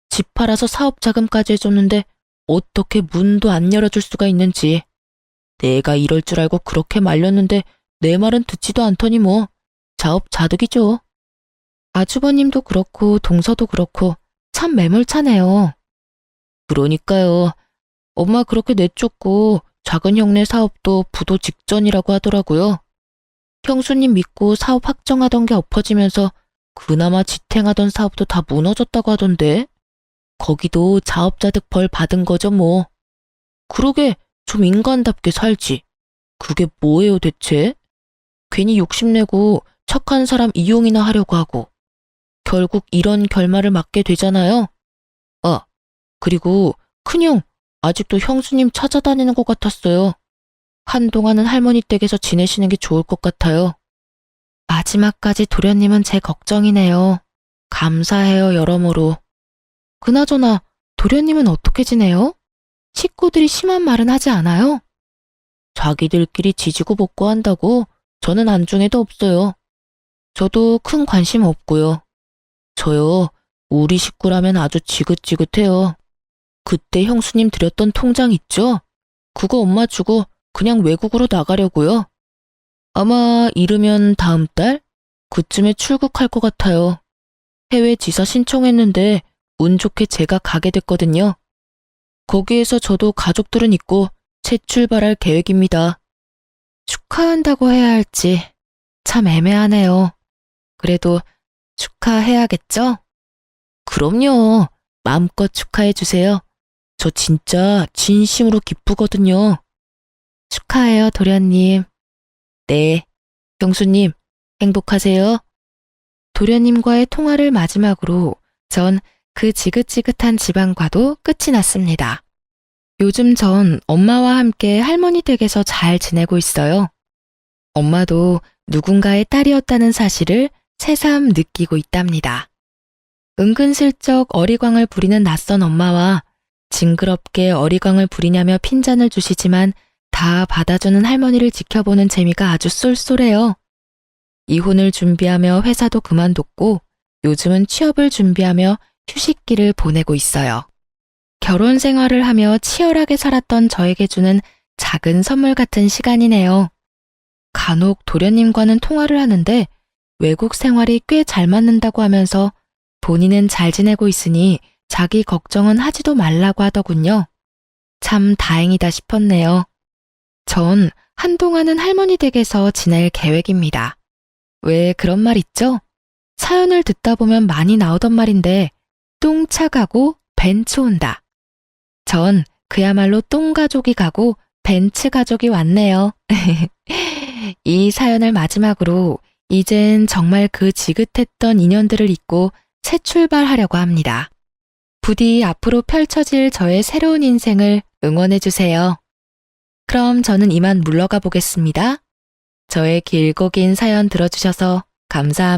집 팔아서 사업 자금까지 해줬는데 어떻게 문도 안 열어줄 수가 있는지. 내가 이럴 줄 알고 그렇게 말렸는데 내 말은 듣지도 않더니 뭐 자업자득이죠. 아주버님도 그렇고 동서도 그렇고 참 매몰차네요. 그러니까요. 엄마 그렇게 내쫓고 작은 형네 사업도 부도 직전이라고 하더라고요. 형수님 믿고 사업 확정하던 게 엎어지면서 그나마 지탱하던 사업도 다 무너졌다고 하던데. 거기도 자업자득 벌 받은 거죠 뭐. 그러게 좀 인간답게 살지. 그게 뭐예요 대체? 괜히 욕심내고 착한 사람 이용이나 하려고 하고 결국 이런 결말을 맞게 되잖아요. 아, 그리고 큰형 아직도 형수님 찾아다니는 것 같았어요. 한동안은 할머니 댁에서 지내시는 게 좋을 것 같아요. 마지막까지 도련님은 제 걱정이네요. 감사해요 여러모로. 그나저나 도련님은 어떻게 지내요? 식구들이 심한 말은 하지 않아요? 자기들끼리 지지고 볶고 한다고 저는 안중에도 없어요. 저도 큰 관심 없고요. 저요, 우리 식구라면 아주 지긋지긋해요. 그때 형수님 드렸던 통장 있죠? 그거 엄마 주고 그냥 외국으로 나가려고요. 아마 이르면 다음 달? 그쯤에 출국할 것 같아요. 해외 지사 신청했는데 운 좋게 제가 가게 됐거든요. 거기에서 저도 가족들은 있고 재출발할 계획입니다. 축하한다고 해야 할지 참 애매하네요. 그래도 축하해야겠죠? 그럼요. 마음껏 축하해 주세요. 저 진짜 진심으로 기쁘거든요. 축하해요, 도련님. 네, 형수님, 행복하세요. 도련님과의 통화를 마지막으로 전 그 지긋지긋한 집안과도 끝이 났습니다. 요즘 전 엄마와 함께 할머니 댁에서 잘 지내고 있어요. 엄마도 누군가의 딸이었다는 사실을 새삼 느끼고 있답니다. 은근슬쩍 어리광을 부리는 낯선 엄마와 징그럽게 어리광을 부리냐며 핀잔을 주시지만 다 받아주는 할머니를 지켜보는 재미가 아주 쏠쏠해요. 이혼을 준비하며 회사도 그만뒀고 요즘은 취업을 준비하며 휴식기를 보내고 있어요. 결혼 생활을 하며 치열하게 살았던 저에게 주는 작은 선물 같은 시간이네요. 간혹 도련님과는 통화를 하는데 외국 생활이 꽤 잘 맞는다고 하면서 본인은 잘 지내고 있으니 자기 걱정은 하지도 말라고 하더군요. 참 다행이다 싶었네요. 전 한동안은 할머니 댁에서 지낼 계획입니다. 왜 그런 말 있죠? 사연을 듣다 보면 많이 나오던 말인데 똥 차가고 벤츠 온다. 전 그야말로 똥 가족이 가고 벤츠 가족이 왔네요. 이 사연을 마지막으로 이젠 정말 그 지긋했던 인연들을 잊고 새 출발하려고 합니다. 부디 앞으로 펼쳐질 저의 새로운 인생을 응원해주세요. 그럼 저는 이만 물러가 보겠습니다. 저의 길고 긴 사연 들어주셔서 감사합니다.